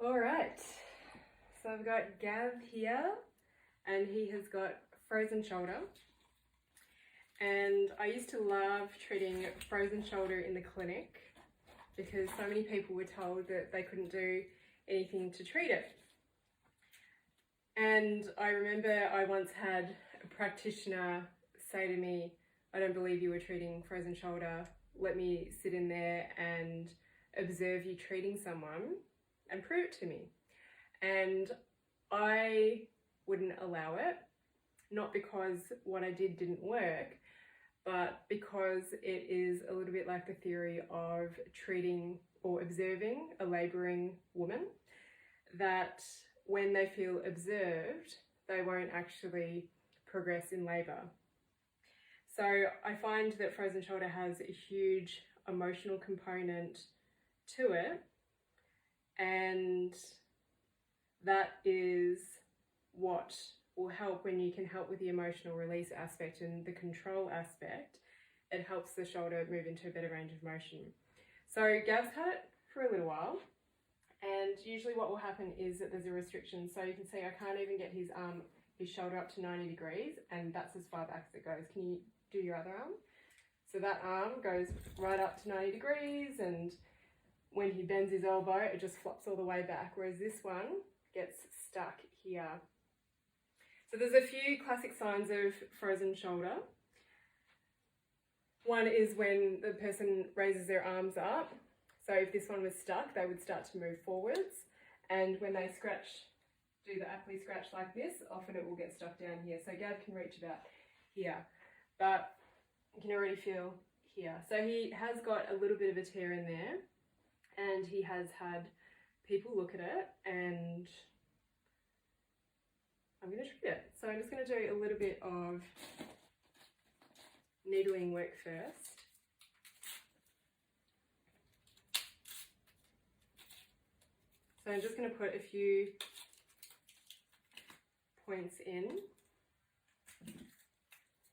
All right, so I've got Gav here and he has got frozen shoulder. And I used to love treating frozen shoulder in the clinic because so many people were told that they couldn't do anything to treat it. And I remember I once had a practitioner say to me, "I don't believe you were treating frozen shoulder. Let me sit in there and observe you treating someone and prove it to me." And I wouldn't allow it, not because what I did didn't work, but because it is a little bit like the theory of treating or observing a labouring woman, that when they feel observed, they won't actually progress in labour. So I find that frozen shoulder has a huge emotional component to it, and that is what will help when you can help with the emotional release aspect and the control aspect. It helps the shoulder move into a better range of motion. So Gav's had it for a little while, and usually what will happen is that there's a restriction. So you can see I can't even get his shoulder up to 90 degrees, and that's as far back as it goes. Can you do your other arm? So that arm goes right up to 90 degrees, and when he bends his elbow, it just flops all the way back, whereas this one gets stuck here. So there's a few classic signs of frozen shoulder. One is when the person raises their arms up. So if this one was stuck, they would start to move forwards. And when they do the Apley scratch like this, often it will get stuck down here. So Gav can reach about here, but you can already feel here. So he has got a little bit of a tear in there, and he has had people look at it, and I'm going to treat it. So I'm just going to do a little bit of needling work first. So I'm just going to put a few points in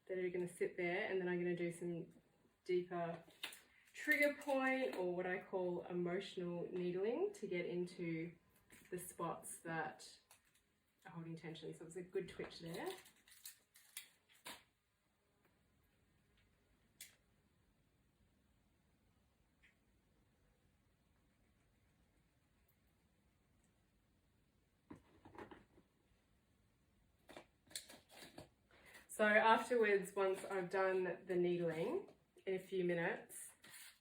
that are going to sit there, and then I'm going to do some deeper trigger point, or what I call emotional needling, to get into the spots that are holding tension. So it's a good twitch there. So afterwards, once I've done the needling, in a few minutes,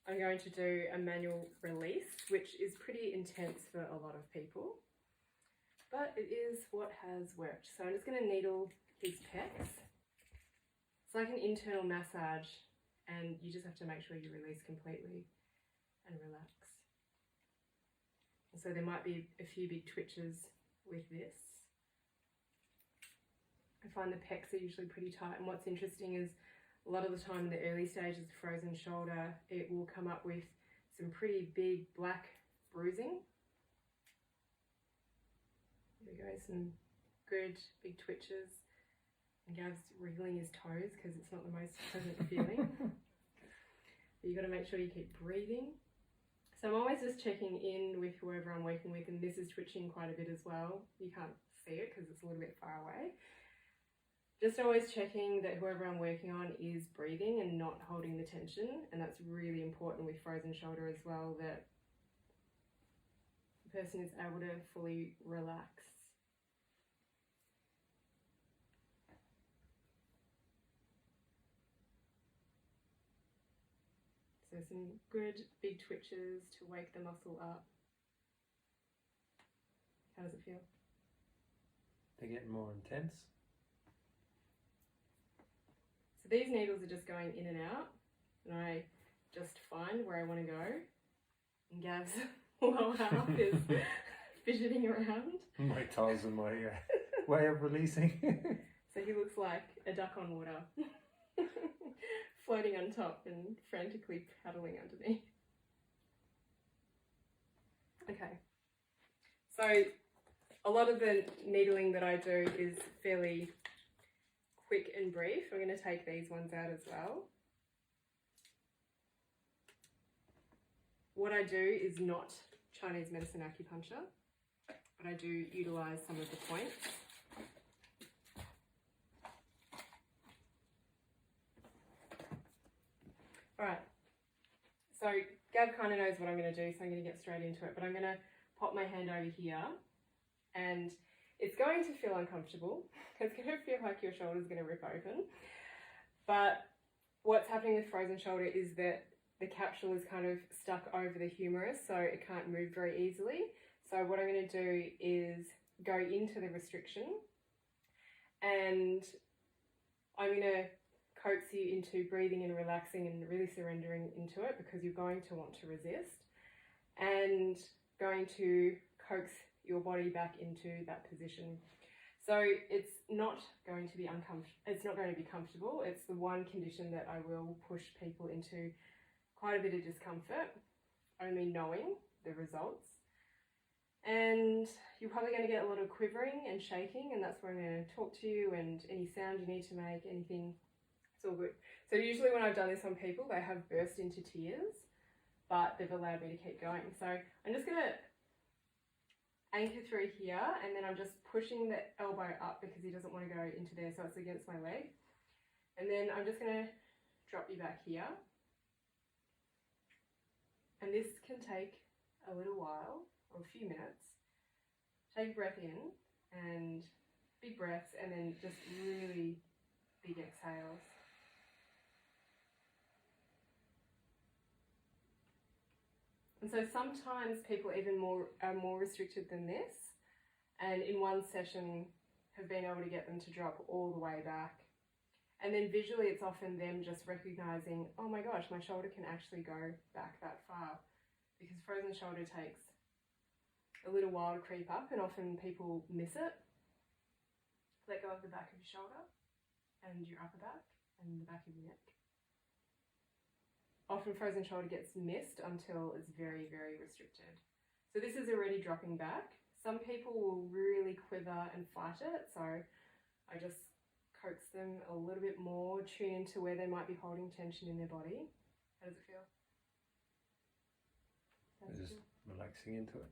I'm going to do a manual release, which is pretty intense for a lot of people, but it is what has worked. So I'm just going to needle his pecs. It's like an internal massage, and you just have to make sure you release completely and relax. And so there might be a few big twitches with this. I find the pecs are usually pretty tight, and what's interesting is a lot of the time in the early stages of frozen shoulder, it will come up with some pretty big black bruising. There we go, some good big twitches. And Gav's wriggling his toes because it's not the most pleasant feeling. But you've got to make sure you keep breathing. So I'm always just checking in with whoever I'm working with, and this is twitching quite a bit as well. You can't see it because it's a little bit far away. Just always checking that whoever I'm working on is breathing and not holding the tension, and that's really important with frozen shoulder as well, that the person is able to fully relax. So some good big twitches to wake the muscle up. How does it feel? They're getting more intense. So these needles are just going in and out, and I just find where I want to go. And Gav's lower half is fidgeting around. My toes and my way of releasing. So he looks like a duck on water, floating on top and frantically paddling underneath. Okay, so a lot of the needling that I do is fairly quick and brief. I'm going to take these ones out as well. What I do is not Chinese medicine acupuncture. but I do utilise some of the points. Alright, so Gav kind of knows what I'm going to do, so I'm going to get straight into it, but I'm going to pop my hand over here, and it's going to feel uncomfortable. It's going to feel like your shoulder's going to rip open, but what's happening with frozen shoulder is that the capsule is kind of stuck over the humerus, so it can't move very easily. So what I'm going to do is go into the restriction, and I'm going to coax you into breathing and relaxing and really surrendering into it, because you're going to want to resist, and going to coax your body back into that position. So it's not going to be it's not going to be comfortable. It's the one condition that I will push people into quite a bit of discomfort, only knowing the results. And you're probably going to get a lot of quivering and shaking, and that's where I'm going to talk to you, and any sound you need to make, anything, it's all good. So usually when I've done this on people, they have burst into tears, but they've allowed me to keep going. So I'm just going to anchor through here, and then I'm just pushing the elbow up because he doesn't want to go into there, so it's against my leg. And then I'm just going to drop you back here. And this can take a little while, or a few minutes. Take a breath in, and big breaths, and then just really big exhales. And so sometimes people are more restricted than this, and in one session have been able to get them to drop all the way back. And then visually it's often them just recognizing, oh my gosh, my shoulder can actually go back that far, because frozen shoulder takes a little while to creep up, and often people miss it. Let go of the back of your shoulder and your upper back and the back of your neck. Often frozen shoulder gets missed until it's very, very restricted. So this is already dropping back. Some people will really quiver and fight it, so I just coax them a little bit more, tune into where they might be holding tension in their body. How does it feel? Just relaxing into it.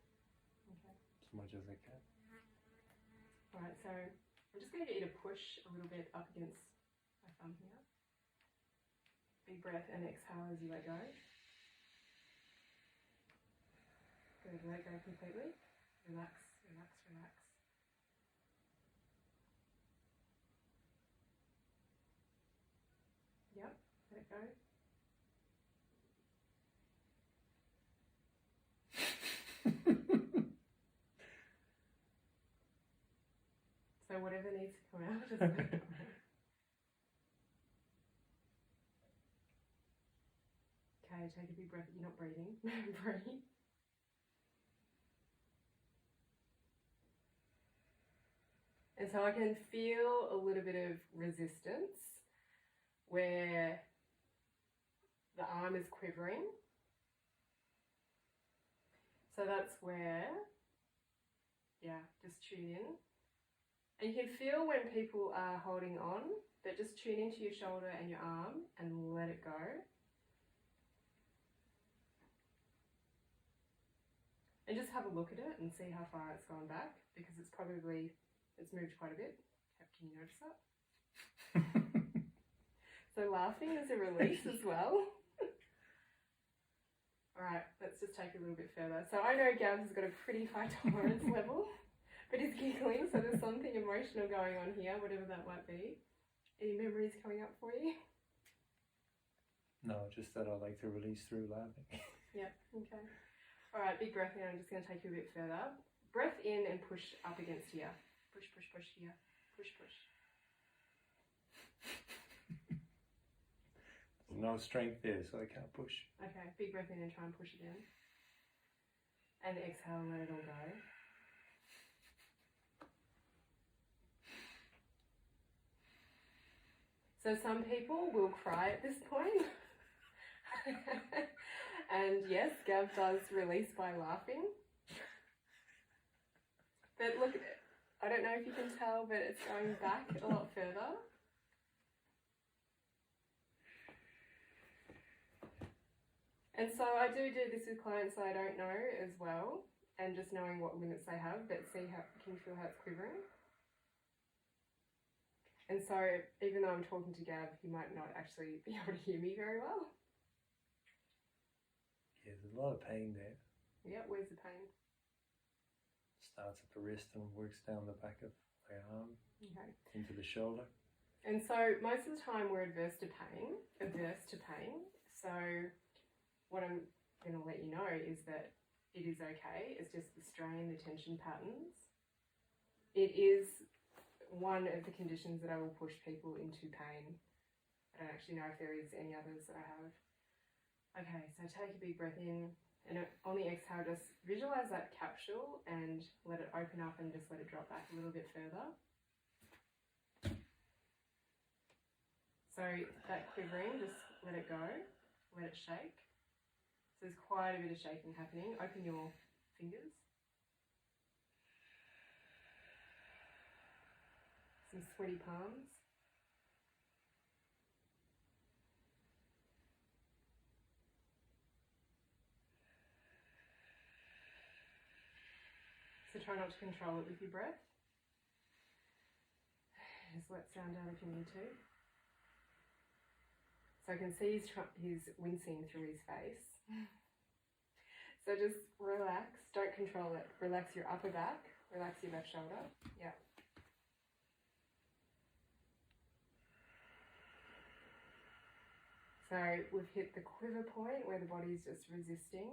Okay. As much as I can. Alright, so I'm just going to get you to push a little bit up against my thumb here. Big breath and exhale as you let go. Good, let go completely. Relax, relax, relax. Yep, let it go. So whatever needs to come out, just let it come out. Okay, take a big breath. You're not breathing. Breathe. And so I can feel a little bit of resistance where the arm is quivering. So that's where, just tune in. And you can feel when people are holding on, but just tune into your shoulder and your arm and let it go. And just have a look at it and see how far it's gone back, because it's moved quite a bit. Can you notice that? So laughing is a release as well. Alright, let's just take it a little bit further. So I know Gav's got a pretty high tolerance level, but he's giggling, so there's something emotional going on here, whatever that might be. Any memories coming up for you? No, just that I like to release through laughing. Yeah, okay. Alright, big breath in. I'm just going to take you a bit further. Breath in and push up against here. Push, push, push here. Push, push. There's no strength there, so I can't push. Okay, big breath in and try and push again. And exhale and let it all go. So some people will cry at this point. And yes, Gav does release by laughing. But look, I don't know if you can tell, but it's going back a lot further. And so I do this with clients that I don't know as well. and just knowing what limits they have, but see how, can you feel how it's quivering? And so even though I'm talking to Gav, he might not actually be able to hear me very well. Yeah, there's a lot of pain there. Yeah, where's the pain? Starts at the wrist and works down the back of my arm, Okay. into the shoulder. And so most of the time we're adverse to pain. So what I'm going to let you know is that it is okay. It's just the strain, the tension patterns. It is one of the conditions that I will push people into pain. I don't actually know if there is any others that I have. Okay, so take a big breath in, and on the exhale, just visualize that capsule and let it open up and just let it drop back a little bit further. So that quivering, just let it go, let it shake. So there's quite a bit of shaking happening. Open your fingers. Some sweaty palms. So try not to control it with your breath. Just let sound out if you need to. So I can see he's wincing through his face. So just relax, don't control it. Relax your upper back, relax your left shoulder. Yeah. So we've hit the quiver point where the body's just resisting.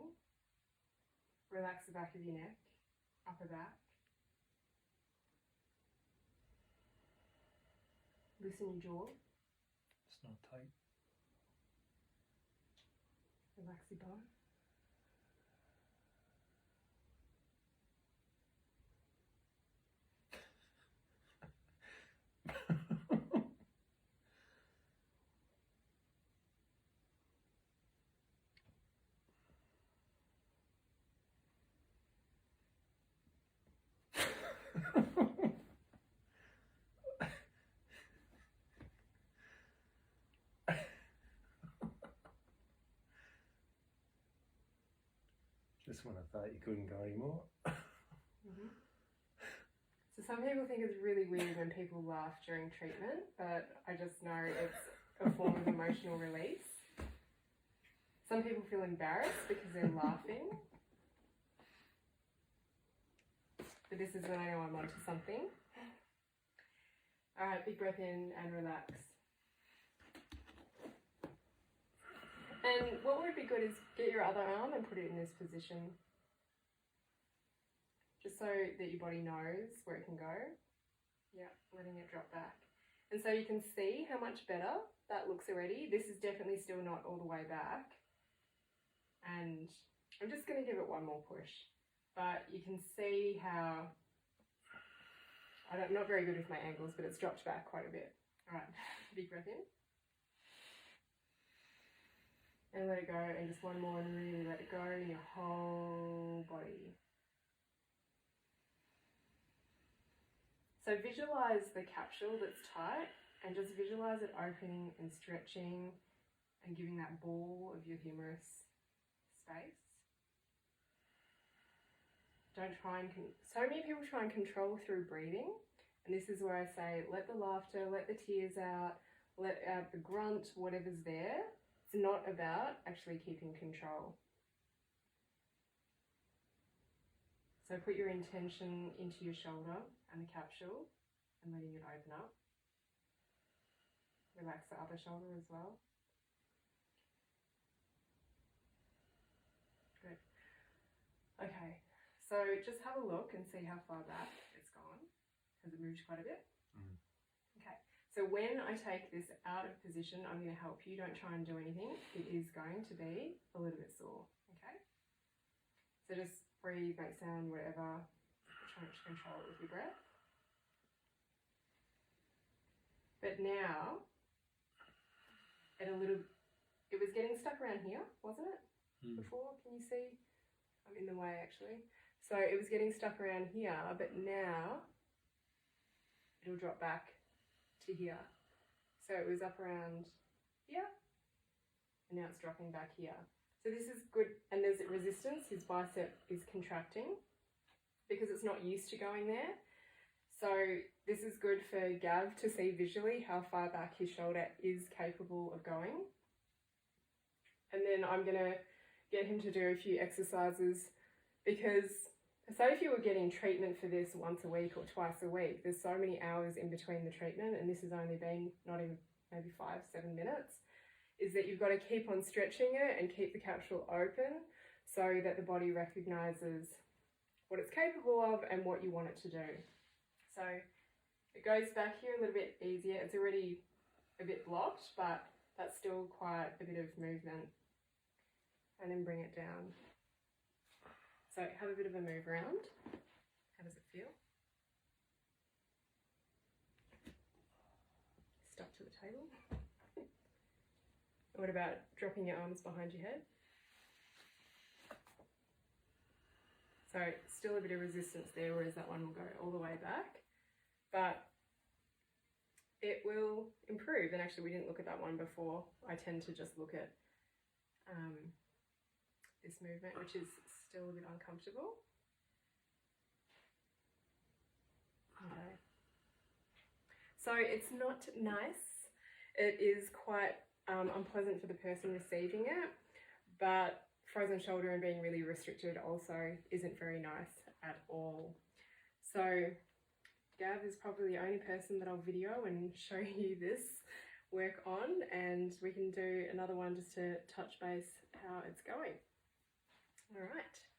Relax the back of your neck, upper back. Loosen your jaw. It's not tight. Relax your bone. Just when I thought you couldn't go anymore. Mm-hmm. So some people think it's really weird when people laugh during treatment, but I just know it's a form of emotional release. Some people feel embarrassed because they're laughing. But this is when I know I'm onto something. Alright, big breath in and relax. And what would be good is get your other arm and put it in this position. Just so that your body knows where it can go. Yeah, letting it drop back. And so you can see how much better that looks already. This is definitely still not all the way back. And I'm just going to give it one more push. But you can see how, I'm not very good with my angles, but it's dropped back quite a bit. All right, big breath in. And let it go, and just one more, and really let it go in your whole body. So visualize the capsule that's tight, and just visualize it opening and stretching and giving that ball of your humerus space. Don't try and, so many people try and control through breathing, and this is where I say, let the laughter, let the tears out, let out the grunt, whatever's there. It's not about actually keeping control. So put your intention into your shoulder and the capsule and letting it open up. Relax the other shoulder as well. Good. Okay, so just have a look and see how far back it's gone. Has it moved quite a bit? Mm. Okay, so when I take this out of position, I'm going to help you. Don't try and do anything. It is going to be a little bit sore, okay? So just breathe, make sound, whatever. Try to control it with your breath. But now, it was getting stuck around here, wasn't it? Before, can you see? I'm in the way actually. So it was getting stuck around here, but now it'll drop back to here. So it was up around here, and now it's dropping back here. So this is good, and there's resistance. His bicep is contracting. because it's not used to going there. So this is good for Gav to see visually how far back his shoulder is capable of going. And then I'm going to get him to do a few exercises, because say if you were getting treatment for this once a week or twice a week, there's so many hours in between the treatment, and this has only been not even maybe 5-7 minutes, is that you've got to keep on stretching it and keep the capsule open so that the body recognises what it's capable of and what you want it to do. So it goes back here a little bit easier. It's already a bit blocked, but that's still quite a bit of movement. And then bring it down. So have a bit of a move around. How does it feel? Stuck to the table. What about dropping your arms behind your head? So still a bit of resistance there, whereas that one will go all the way back. But it will improve. And actually we didn't look at that one before. I tend to just look at this movement, which is still a bit uncomfortable. Okay. So it's not nice. It is quite unpleasant for the person receiving it, but frozen shoulder and being really restricted also isn't very nice at all. So Gav is probably the only person that I'll video and show you this work on, and we can do another one just to touch base how it's going. All right.